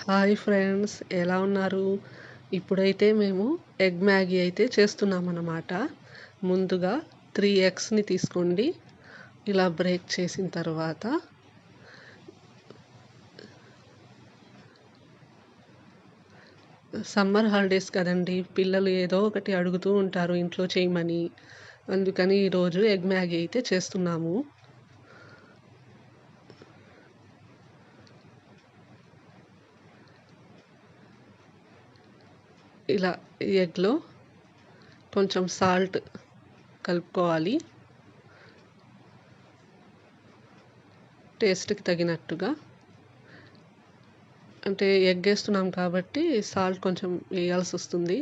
Hi friends, ఎలా ఉన్నారు? ఇప్పుడైతే మేము ఎగ్ మ్యాగీ అయితే చేస్తున్నామన్నమాట. ముందుగా 3 ఎగ్స్‌ని తీసుకోండి. ఇలా బ్రేక్ చేసిన తర్వాత సమ్మర్ హాలిడేస్ కదండీ! పిల్లలు ఏదో ఒకటి అడుగుతూ ఉంటారు ఇంట్లో చేయమని. అందుకని ఈరోజు ఎగ్ మ్యాగీ అయితే చేస్తున్నాము. ఇలా ఎగ్‌లో కొంచెం సాల్ట్ కలుపుకోవాలి. టేస్ట్‌కి తగినట్టుగా. అంటే ఎగ్ ఏస్తున్నాం కాబట్టి సాల్ట్ కొంచెం వేయాల్సొస్తుంది.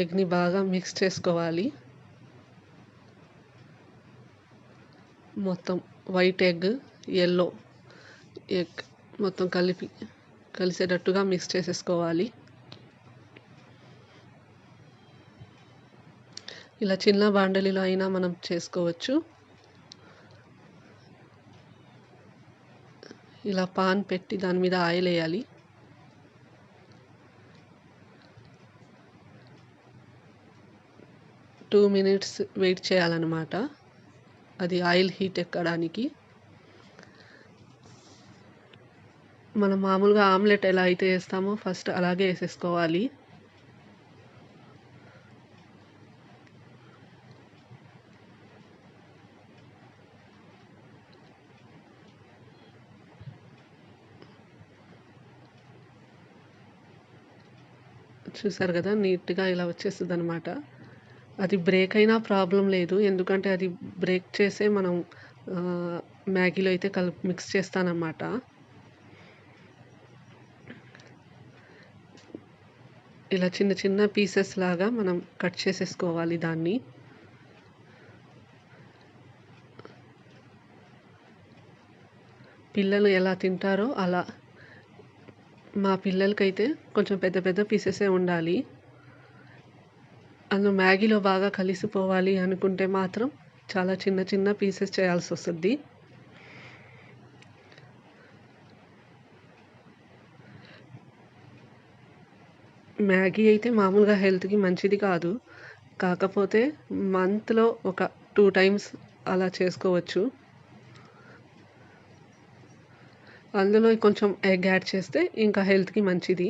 ఎగ్‌ని బాగా మిక్స్ చేసుకోవాలి. మొత్తం వైట్ ఎగ్, యెల్లో ఎగ్ మొత్తం కలిసేటట్టుగా మిక్స్ చేసేసుకోవాలి. ఇలా చిన్న బాండలిలో అయినా మనం చేసుకోవచ్చు. ఇలా పాన్ పెట్టి దాని మీద ఆయిల్ వేయాలి. టూ మినిట్స్ వెయిట్ చేయాలన్నమాట. అది ఆయిల్ హీట్ ఎక్కడానికి. మనం మామూలుగా ఆమ్లెట్ ఎలా అయితే వేస్తామో ఫస్ట్ అలాగే వేసేసుకోవాలి. చూసారు కదా, నీట్‌గా ఇలా వచ్చేస్తదనమాట. అది బ్రేక్ అయినా ప్రాబ్లం లేదు. ఎందుకంటే అది బ్రేక్ చేసే మనం మ్యాగీలో అయితే మిక్స్ చేస్తానన్నమాట. ఇలా చిన్న చిన్న పీసెస్ లాగా మనం కట్ చేసేసుకోవాలి దాన్ని. పిల్లలు ఎలా తింటారో అలా. మా పిల్లలకైతే కొంచెం పెద్ద పెద్ద పీసెసే ఉండాలి. అందులో మ్యాగీలో బాగా కలిసిపోవాలి అనుకుంటే మాత్రం చాలా చిన్న చిన్న పీసెస్ చేయాల్సొస్తది. మ్యాగీ అయితే మామూలుగా హెల్త్‌కి మంచిది కాదు. కాకపోతే మంత్‌లో ఒక 2 టైమ్స్ అలా చేసుకోవచ్చు. అందులో కొంచెం ఎగ్ యాడ్ చేస్తే ఇంకా హెల్త్‌కి మంచిది.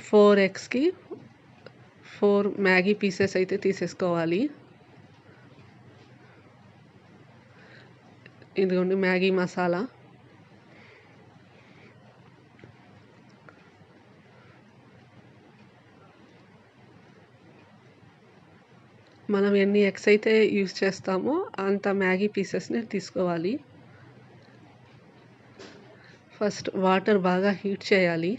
4 ఎగ్స్‌కి 4 మ్యాగీ పీసెస్ అయితే తీసేసుకోవాలి. ఇదిగోండి మ్యాగీ మసాలా. మనం ఎన్ని ఎగ్స్ అయితే యూజ్ చేస్తామో అంత మ్యాగీ పీసెస్‌ని తీసుకోవాలి. ఫస్ట్ వాటర్ బాగా హీట్ చేయాలి.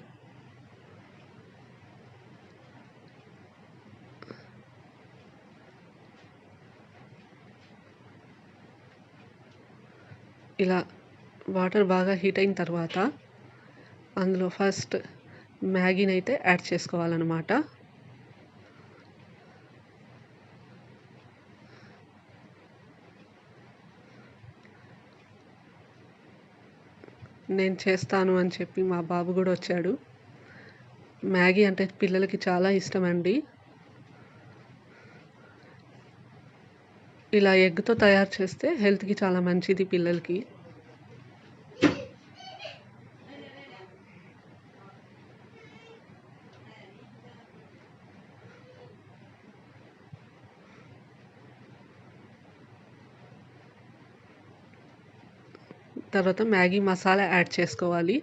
ఇలా వాటర్ బాగా హీట్ అయిన తర్వాత అందులో ఫస్ట్ మ్యాగీనైతే యాడ్ చేసుకోవాలన్నమాట. నేను చేస్తాను అని చెప్పి మా బాబు కూడా వచ్చాడు. మ్యాగీ అంటే పిల్లలకి చాలా ఇష్టమండి. ఇలా ఎగ్‌తో తయారు చేస్తే హెల్త్‌కి చాలా మంచిది పిల్లలకి. తర్వాత మ్యాగీ మసాలా యాడ్ చేసుకోవాలి.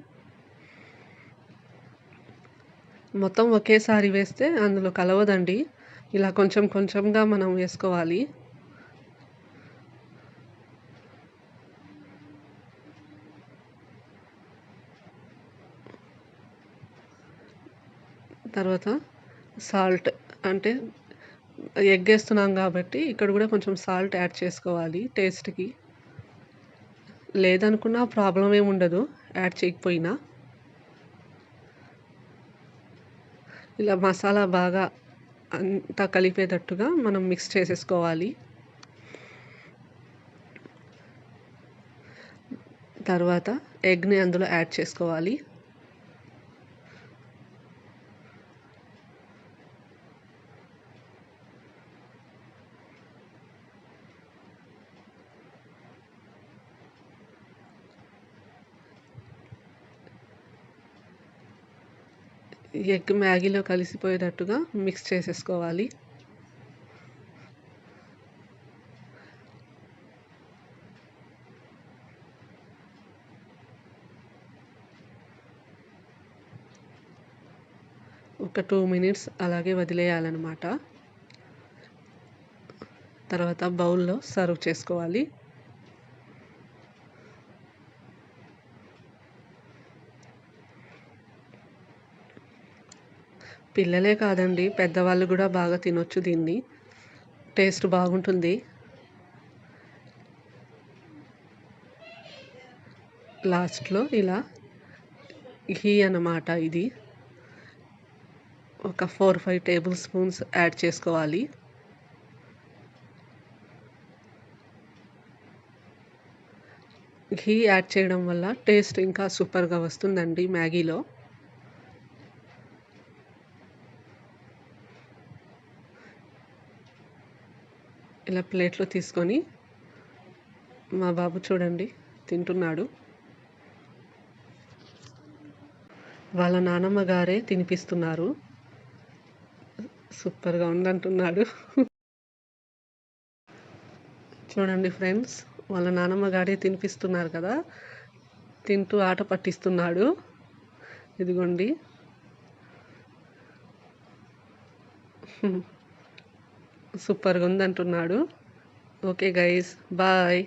మొత్తం ఒకేసారి వేస్తే అందులో కలవదండి. ఇలా కొంచెం కొంచెంగా మనం వేసుకోవాలి. తర్వాత సాల్ట్, అంటే ఎగ్ ఏస్తున్నాం కాబట్టి ఇక్కడ కూడా కొంచెం సాల్ట్ యాడ్ చేసుకోవాలి టేస్ట్‌కి. లేదనుకున్నా ప్రాబ్లమ్ ఏమి ఉండదు యాడ్ చేయకపోయినా. ఇలా మసాలా బాగా అంతా కలిపేటట్టుగా మనం మిక్స్ చేసేసుకోవాలి. తర్వాత ఎగ్ని అందులో యాడ్ చేసుకోవాలి. ఎగ్ మ్యాగీలో కలిసిపోయేటట్టుగా మిక్స్ చేసేసుకోవాలి. ఒక 2 మినిట్స్ అలాగే వదిలేయాలన్నమాట. తర్వాత బౌల్లో సర్వ్ చేసుకోవాలి. పిల్లలే కాదండి, పెద్దవాళ్ళు కూడా బాగా తినొచ్చు దీన్ని. టేస్ట్ బాగుంటుంది. లాస్ట్లో ఇలా ఘీ అన్నమాట, ఇది ఒక 4-5 టేబుల్ స్పూన్స్ యాడ్ చేసుకోవాలి. ఘీ యాడ్ చేయడం వల్ల టేస్ట్ ఇంకా సూపర్గా వస్తుందండి మ్యాగీలో. ఇలా ప్లేట్లో తీసుకొని మా బాబు చూడండి తింటున్నాడు. వాళ్ళ నానమ్మ గారే తినిపిస్తున్నారు. సూపర్గా ఉందంటున్నాడు. చూడండి ఫ్రెండ్స్, వాళ్ళ నానమ్మ గారే తినిపిస్తున్నారు కదా, తింటూ ఆట పట్టిస్తున్నాడు. ఇదిగోండి. సూపర్గా ఉందంటున్నాడు. Okay guys, bye.